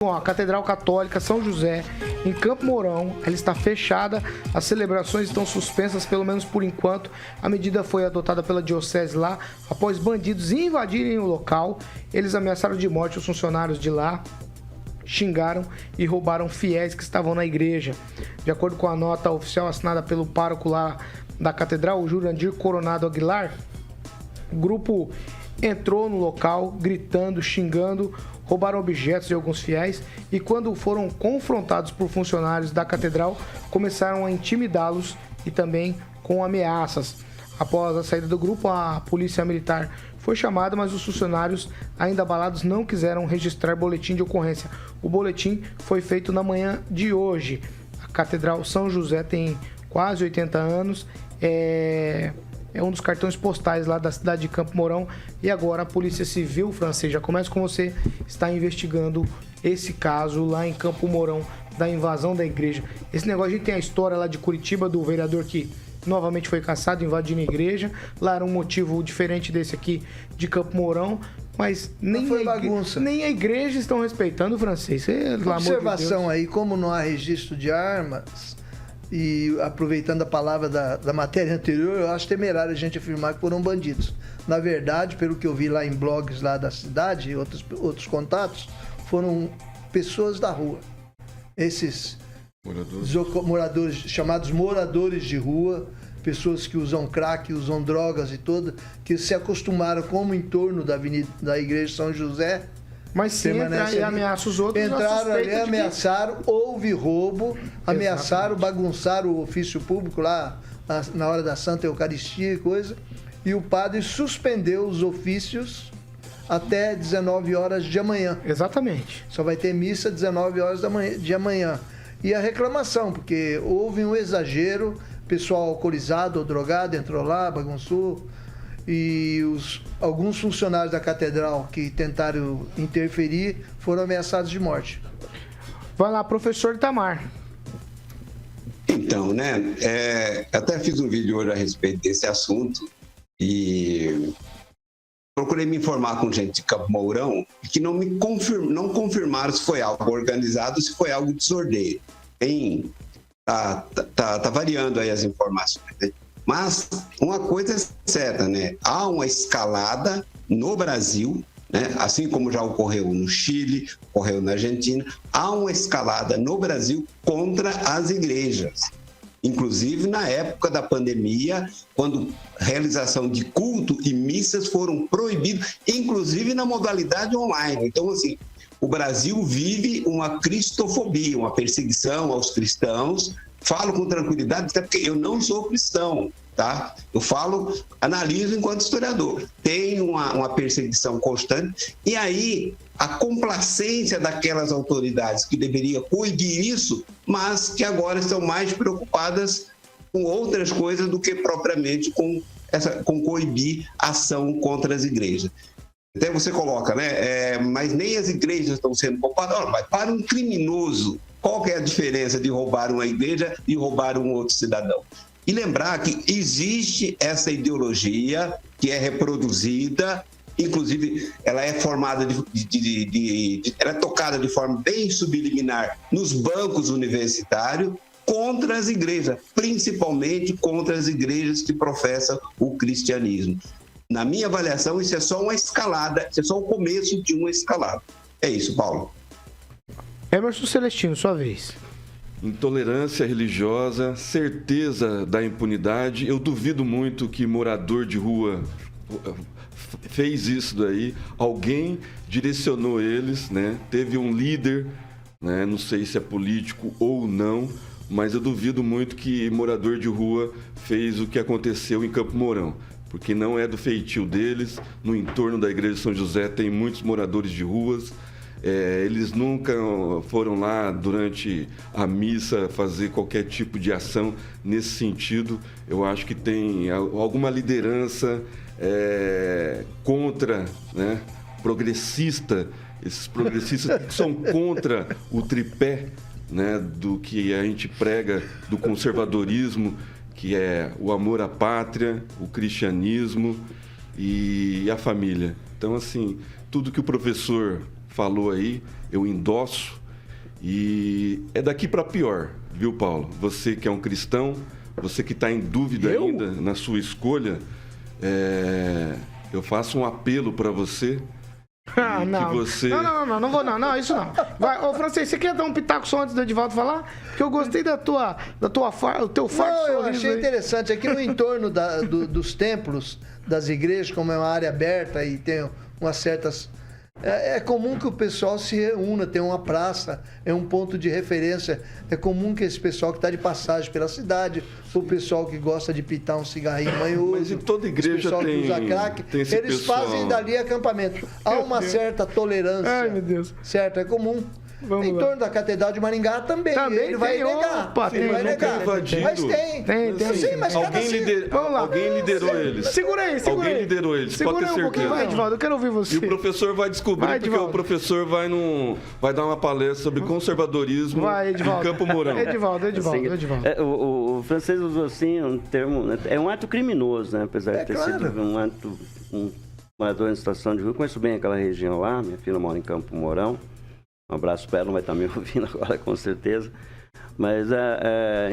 Bom, a Catedral Católica São José, em Campo Mourão, ela está fechada, as celebrações estão suspensas, pelo menos por enquanto. A medida foi adotada pela diocese lá, após bandidos invadirem o local. Eles ameaçaram de morte os funcionários de lá, xingaram e roubaram fiéis que estavam na igreja. De acordo com a nota oficial assinada pelo pároco lá da Catedral, o Jurandir Coronado Aguilar, o grupo entrou no local gritando, xingando, roubaram objetos de alguns fiéis e, quando foram confrontados por funcionários da catedral, começaram a intimidá-los e também com ameaças. Após a saída do grupo, a polícia militar foi chamada, mas os funcionários, ainda abalados, não quiseram registrar boletim de ocorrência. O boletim foi feito na manhã de hoje. A Catedral São José tem quase 80 anos, é um dos cartões postais lá da cidade de Campo Mourão. E agora a Polícia Civil, Francês, já começa com você, está investigando esse caso lá em Campo Mourão, da invasão da igreja. Esse negócio, a gente tem a história lá de Curitiba, do vereador que novamente foi caçado, invadindo a igreja. Lá era um motivo diferente desse aqui de Campo Mourão, mas nem, foi bagunça. Nem a igreja estão respeitando o Francês. Observação aí, como não há registro de armas, e aproveitando a palavra da matéria anterior, eu acho temerário a gente afirmar que foram bandidos. Na verdade, pelo que eu vi lá em blogs lá da cidade e outros contatos, foram pessoas da rua. Esses moradores, chamados moradores de rua, pessoas que usam crack, usam drogas e toda, que se acostumaram como em torno da igreja São José. Mas se entrar e ameaça os outros, entraram ali, ameaçaram, houve roubo, ameaçaram, bagunçaram o ofício público lá na hora da Santa Eucaristia e coisa, e o padre suspendeu os ofícios até 19 horas de amanhã. Exatamente. Só vai ter missa 19 horas de amanhã. E a reclamação, porque houve um exagero, pessoal alcoolizado ou drogado entrou lá, bagunçou, e alguns funcionários da catedral que tentaram interferir foram ameaçados de morte. Vai lá, professor Itamar. Então, né, até fiz um vídeo hoje a respeito desse assunto e procurei me informar com gente de Campo Mourão que não confirmaram se foi algo organizado ou se foi algo desordeiro. Tá variando aí as informações, né? Mas uma coisa é certa, né? Há uma escalada no Brasil, né? Assim como já ocorreu no Chile, ocorreu na Argentina, há uma escalada no Brasil contra as igrejas. Inclusive na época da pandemia, quando realização de culto e missas foram proibidos, inclusive na modalidade online. Então, assim, o Brasil vive uma cristofobia, uma perseguição aos cristãos. Falo com tranquilidade, até porque eu não sou cristão, tá? Eu analiso enquanto historiador. Tem uma perseguição constante, e aí a complacência daquelas autoridades que deveriam coibir isso, mas que agora estão mais preocupadas com outras coisas do que propriamente com coibir ação contra as igrejas. Até você coloca, né? Mas nem as igrejas estão sendo poupadas. Mas para um criminoso, qual que é a diferença de roubar uma igreja e roubar um outro cidadão? E lembrar que existe essa ideologia que é reproduzida, inclusive ela é formada ela é tocada de forma bem subliminar nos bancos universitários contra as igrejas, principalmente contra as igrejas que professam o cristianismo. Na minha avaliação, isso é só uma escalada, isso é só o começo de uma escalada. É isso, Paulo. Emerson Celestino, sua vez. Intolerância religiosa, certeza da impunidade. Eu duvido muito que morador de rua fez isso daí. Alguém direcionou eles, né? Teve um líder, né? Não sei se é político ou não, mas eu duvido muito que morador de rua fez o que aconteceu em Campo Mourão, porque não é do feitio deles. No entorno da igreja de São José tem muitos moradores de ruas. Eles nunca foram lá durante a missa fazer qualquer tipo de ação nesse sentido. Eu acho que tem alguma liderança contra, né, progressista, esses progressistas que são contra o tripé, né, do que a gente prega do conservadorismo, que é o amor à pátria, o cristianismo e a família. Então, assim, tudo que o professor falou aí, eu endosso. E é daqui para pior, viu, Paulo? Você que é um cristão, você que está em dúvida ainda na sua escolha, eu faço um apelo para você. Não. Não vou não, isso não. Vai, ô Francês, você quer dar um pitaco só antes do Edivaldo falar? Porque eu gostei do teu farto. Não, eu achei interessante. Aqui no entorno dos templos, das igrejas, como é uma área aberta e tem umas certas... É comum que o pessoal se reúna, tem uma praça, é um ponto de referência. É comum que esse pessoal que está de passagem pela cidade, o pessoal que gosta de pitar um cigarrinho manhoso, mas em toda igreja o pessoal que usa crack, eles fazem dali acampamento. Há uma certa tolerância. Ai, meu Deus. Certo, é comum. Em torno da Catedral de Maringá também ele vai negar. Ele vai negar. Mas tem. Sim, mas alguém liderou eles. Segura aí. Alguém liderou eles, pode ter certeza. Pouquinho, vai, Edivaldo, eu quero ouvir você. E o professor vai descobrir, porque o professor vai dar uma palestra sobre conservadorismo em Campo Mourão. Edivaldo. O Francês usou assim um termo, é um ato criminoso, né? Apesar de ter sido um ato, um morador em situação de rua. Eu conheço bem aquela região lá, minha filha mora em Campo Mourão. Um abraço para ela, não vai estar me ouvindo agora, com certeza. Mas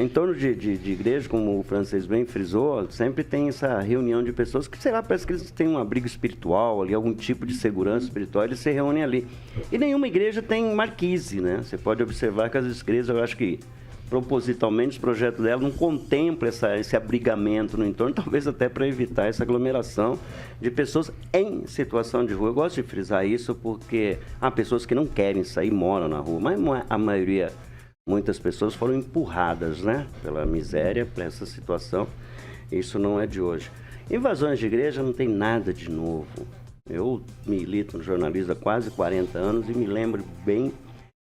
em torno de igreja, como o Francês bem frisou, sempre tem essa reunião de pessoas que, sei lá, parece que eles têm um abrigo espiritual ali, algum tipo de segurança espiritual, eles se reúnem ali. E nenhuma igreja tem marquise, né? Você pode observar que as igrejas, eu acho que propositalmente, os projetos dela não contemplam esse abrigamento no entorno, talvez até para evitar essa aglomeração de pessoas em situação de rua. Eu gosto de frisar isso porque há pessoas que não querem sair, moram na rua, mas a maioria, muitas pessoas foram empurradas, né, pela miséria, para essa situação. Isso não é de hoje. Invasões de igreja não tem nada de novo. Eu milito no jornalismo há quase 40 anos e me lembro bem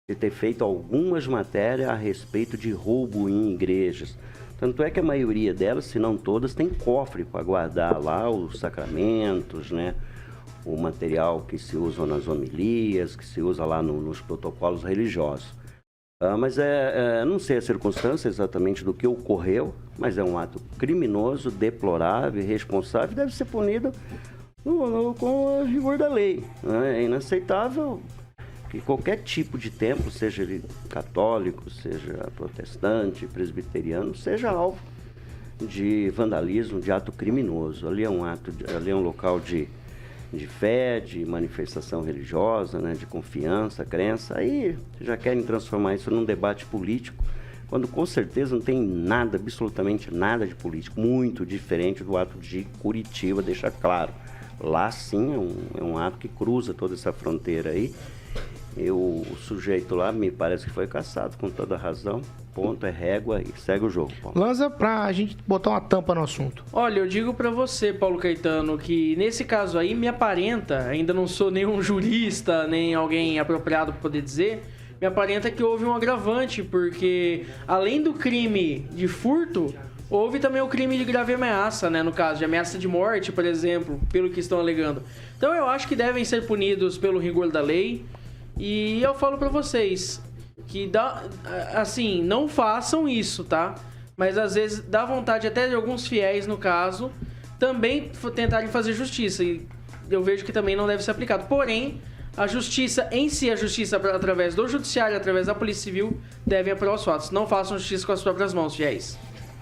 de ter feito algumas matérias a respeito de roubo em igrejas. Tanto é que a maioria delas, se não todas, tem cofre para guardar lá os sacramentos, né? O material que se usa nas homilias, que se usa lá nos protocolos religiosos. Mas não sei a circunstância exatamente do que ocorreu, mas é um ato criminoso, deplorável, irresponsável, deve ser punido com o rigor da lei. É inaceitável que qualquer tipo de templo, seja ele católico, seja protestante, presbiteriano, seja alvo de vandalismo, de ato criminoso. Ali é um local de fé, de manifestação religiosa, né, de confiança, crença. Aí já querem transformar isso num debate político, quando com certeza não tem nada, absolutamente nada de político, muito diferente do ato de Curitiba, deixa claro. Lá sim é um ato que cruza toda essa fronteira aí. O sujeito lá me parece que foi caçado, com toda razão. Ponto, é régua e segue o jogo, Paulo. Lanza, pra gente botar uma tampa no assunto. Olha, eu digo pra você, Paulo Caetano, que nesse caso aí me aparenta, ainda não sou nenhum jurista, nem alguém apropriado pra poder dizer, me aparenta que houve um agravante, porque além do crime de furto, houve também o crime de grave ameaça, né? No caso de ameaça de morte, por exemplo, pelo que estão alegando. Então eu acho que devem ser punidos pelo rigor da lei. E eu falo pra vocês que assim, não façam isso, tá? Mas às vezes dá vontade até de alguns fiéis, no caso, também tentarem fazer justiça. E eu vejo que também não deve ser aplicado. Porém, a justiça em si, a justiça através do judiciário, através da Polícia Civil, devem apurar os fatos. Não façam justiça com as próprias mãos, fiéis.